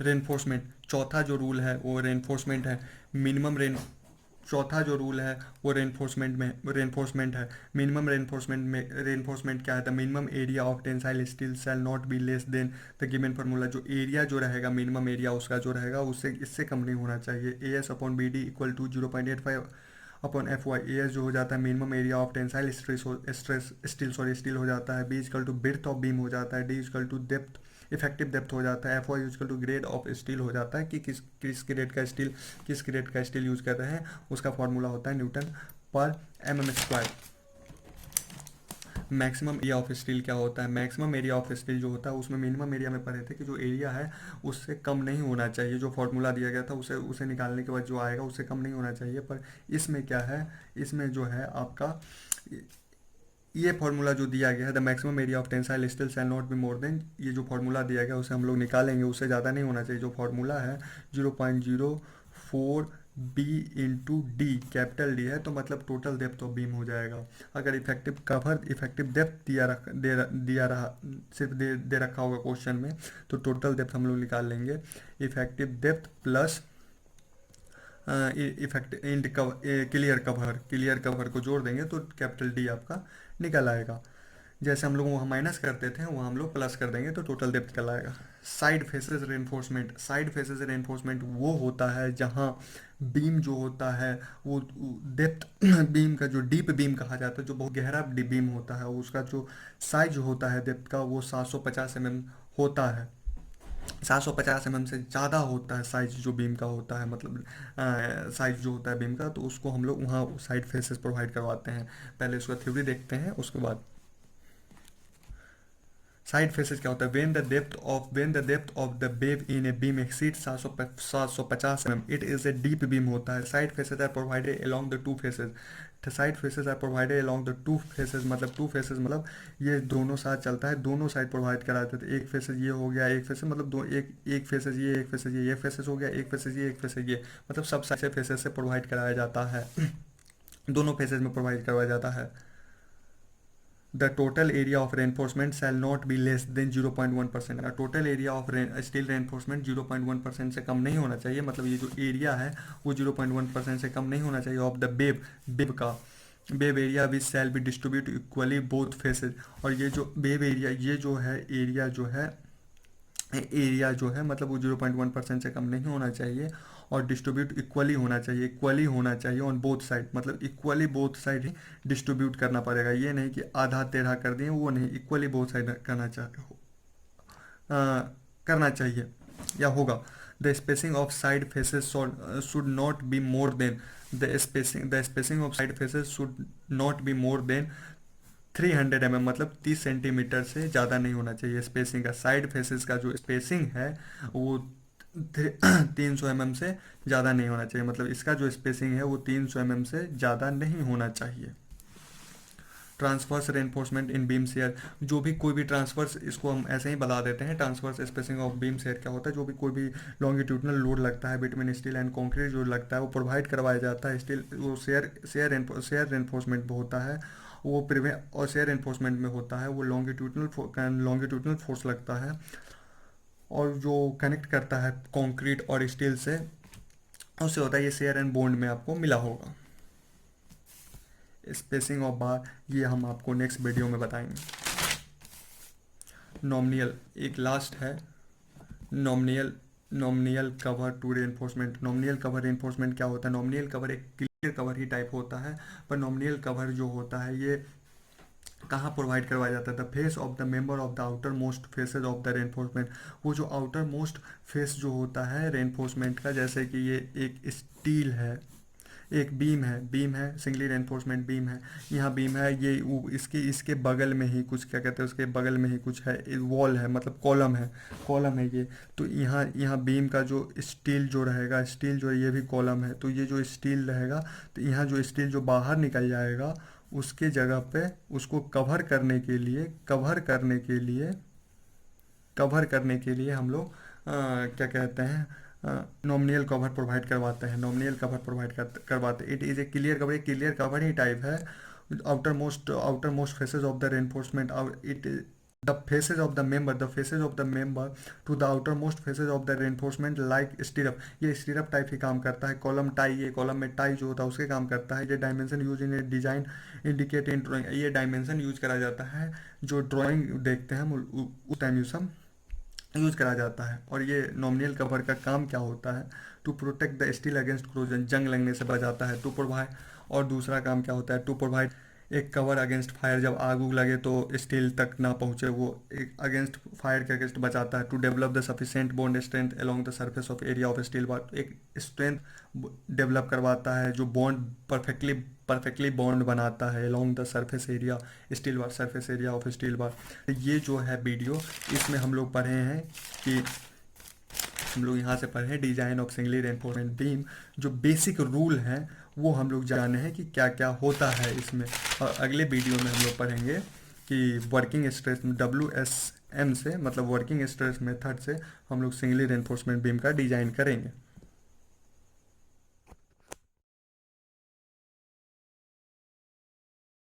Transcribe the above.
Reinforcement, चौथा जो rule है वो रेनफोर्समेंट है। मिनिमम रेन चौथा जो रूल है वो रेनफोर्समेंट है। मिनिमम रेनफोर्समेंट क्या है? The minimum area of tensile steel shall not be less than the given formula. जो एरिया जो रहेगा, मिनिमम एरिया उसका जो रहेगा, उससे इससे कम नहीं होना चाहिए। A S upon B D equal to 0.85 upon F Y. A S जो हो जाता है minimum area of tensile steel हो जाता है। B equal to breadth of beam हो जाता है। D equal to depth, effective depth हो जाता है। F Y equal to grade of steel हो जाता है कि किस ग्रेड का स्टील यूज कर रहे हैं, उसका फॉर्मूला होता है newton per M M square. Maximum area of steel क्या होता है? मैक्सिमम एरिया ऑफ स्टील जो होता है उसमें मिनिमम एरिया में पढ़े थे कि जो एरिया है उससे कम नहीं होना चाहिए। जो फॉर्मूला दिया गया था उसे उसे निकालने के बाद जो आएगा उससे कम नहीं होना चाहिए। पर इसमें क्या है, इसमें जो है आपका ये फार्मूला जो दिया गया है, the maximum area of tensile steel shall not be more than, ये जो फार्मूला दिया गया उसे हम लोग निकालेंगे, उससे ज़्यादा नहीं होना चाहिए। जो फार्मूला है 0.04 B into D, capital D है तो मतलब टोटल डेप्थ ऑफ बीम हो जाएगा। अगर इफेक्टिव डेप्थ दिया रहा, सिर्फ दे रखा होगा क्वेश्चन में, तो टोटल डेप्थ हम लोग निकाल लेंगे। Effective depth plus effect and clear cover को जोड़ देंगे तो कैपिटल डी आपका निकल आएगा। जैसे हम लोग वहाँ माइनस करते थे वहाँ हम लोग प्लस कर देंगे तो टोटल डेप्थ निकल आएगा। साइड फेसेस रेनफोर्समेंट वो होता है जहाँ बीम जो होता है वो डेप्थ बीम का जो डीप बीम कहा जाता है, जो बहुत गहरा बीम होता है, उसका जो साइज होता है डेप्थ का वो 750 mm होता है। 750 mm से ज़्यादा होता है साइज जो बीम का होता है, मतलब साइज जो होता है बीम का, तो उसको हम लोग वहाँ साइड फेसेस प्रोवाइड करवाते हैं। पहले उसका थ्योरी देखते हैं उसके बाद। साइड फेसेस क्या होता है? When the depth of the wave in a beam exceed 750 mm, it is a deep beam होता है। Side faces are provided along the two faces. Side faces are provided along the two faces, मतलब two faces मतलब ये दोनों साथ चलता है, दोनों साइड प्रोवाइड कराते थे। एक फेसेस ये हो गया, एक फेसेस मतलब दो, एक फेसेस ये, एक फेसेस ये फेसेस हो गया, एक फेसेस ये, एक फेसेस ये, मतलब सब साइड से फेसेस से प्रोवाइड कराया जाता है। दोनों फेसेस में प्रोवाइड करवाया जाता है। The total area of reinforcement shall not be less than 0.1%। Total area of steel reinforcement 0.1% से कम नहीं होना चाहिए, मतलब ये जो एरिया है वो 0.1% से कम नहीं होना चाहिए of the web area which shall be distribute equally both faces. और ये जो वेब एरिया, ये जो है एरिया जो है मतलब वो 0.1% से कम नहीं होना चाहिए और डिस्ट्रीब्यूट इक्वली होना चाहिए ऑन बोथ साइड, मतलब इक्वली बोथ साइड ही डिस्ट्रीब्यूट करना पड़ेगा। ये नहीं कि आधा टेढ़ा कर दिए, वो नहीं, इक्वली बोथ साइड करना चाहिए या होगा। The spacing of side faces should not be more than the spacing of side faces should not be more than 300 mm, मतलब 30 सेंटीमीटर से ज़्यादा नहीं होना चाहिए स्पेसिंग का। साइड फेसेस का जो स्पेसिंग है वो 300 mm से ज़्यादा नहीं होना चाहिए, मतलब इसका जो स्पेसिंग है वो 300 mm से ज़्यादा नहीं होना चाहिए। ट्रांसवर्स रेनफोर्समेंट इन बीम शेयर, जो भी कोई भी ट्रांसवर्स, इसको हम ऐसे ही बता देते हैं, transverse spacing of beam share क्या होता है? जो भी कोई भी लॉन्गिट्यूडनल लोड लगता है बिटवीन स्टील एंड कंक्रीट जो लगता है वो प्रोवाइड करवाया जाता है। स्टील वो शेयर रेनफोर्समेंट में होता है, वो प्रिवेंट और शेयर एनफोर्समेंट में होता है वो लॉन्गिट्यूडनल फोर्स लगता है और जो कनेक्ट करता है कंक्रीट और स्टील से, उससे होता है ये शेयर एंड बॉन्ड में आपको मिला होगा। स्पेसिंग ऑफ बार ये हम आपको नेक्स्ट वीडियो में बताएंगे। नॉमिनल एक लास्ट है, nominal cover to reinforcement. Nominal cover reinforcement क्या होता है? नॉमिनल कवर एक क्लियर कवर ही टाइप होता है, पर नॉमिनल कवर जो होता है ये कहाँ प्रोवाइड करवाया जाता है? The face of the member of the outer most faces of the reinforcement. वो जो आउटर मोस्ट फेस जो होता है रेनफोर्समेंट का, जैसे कि ये एक स्टील है, एक बीम है सिंगली रेनफोर्समेंट बीम है, यहाँ बीम है, ये इसके इसके बगल में ही कुछ क्या कहते हैं, उसके बगल में ही कुछ है, वॉल है, मतलब कॉलम है ये। तो यहाँ यहाँ बीम का जो स्टील जो रहेगा, स्टील जो है ये भी कॉलम है, तो ये जो स्टील रहेगा तो यहाँ जो स्टील जो बाहर निकल जाएगा उसके जगह पे उसको कवर करने के लिए हम लोग क्या कहते हैं, नॉमिनल कवर प्रोवाइड करवाते हैं। करवाते it is a clear cover ही टाइप है। Outermost faces of the reinforcement, it the faces of the member to the outermost faces of the reinforcement like stirrup। ये स्टीरअप टाइप ही काम करता है। Column tie, ये कॉलम में tie जो होता है उसके काम करता है। ये dimension use in A design indicate in drawing, ये डायमेंशन यूज करा जाता है जो ड्राइंग देखते हैं हम उस टाइम यूज करा जाता है। और ये नॉमिनल कवर का काम क्या होता है? To protect the steel against corrosion, जंग लगने से बचाता है। टू प्रोवाइड, और दूसरा काम क्या होता है? टू प्रोवाइड एक कवर अगेंस्ट फायर, जब आग उग लगे तो स्टील तक ना पहुंचे, वो एक अगेंस्ट फायर के अगेंस्ट बचाता है। To develop the sufficient bond strength along the surface of area of steel bar, एक स्ट्रेंथ डेवलप करवाता है जो बॉन्ड परफेक्टली बॉन्ड बनाता है along the surface area steel bar, surface area of steel बार। ये जो है वीडियो, इसमें हम लोग पढ़े हैं कि हम लोग यहाँ से पढ़े design of singly reinforcement beam, जो बेसिक रूल हैं वो हम लोग जाने हैं कि क्या क्या होता है इसमें। और अगले वीडियो में हम लोग पढ़ेंगे कि वर्किंग स्ट्रेस WSM से, मतलब वर्किंग स्ट्रेस मेथड से हम लोग सिंगली रेनफोर्समेंट बीम का डिजाइन करेंगे।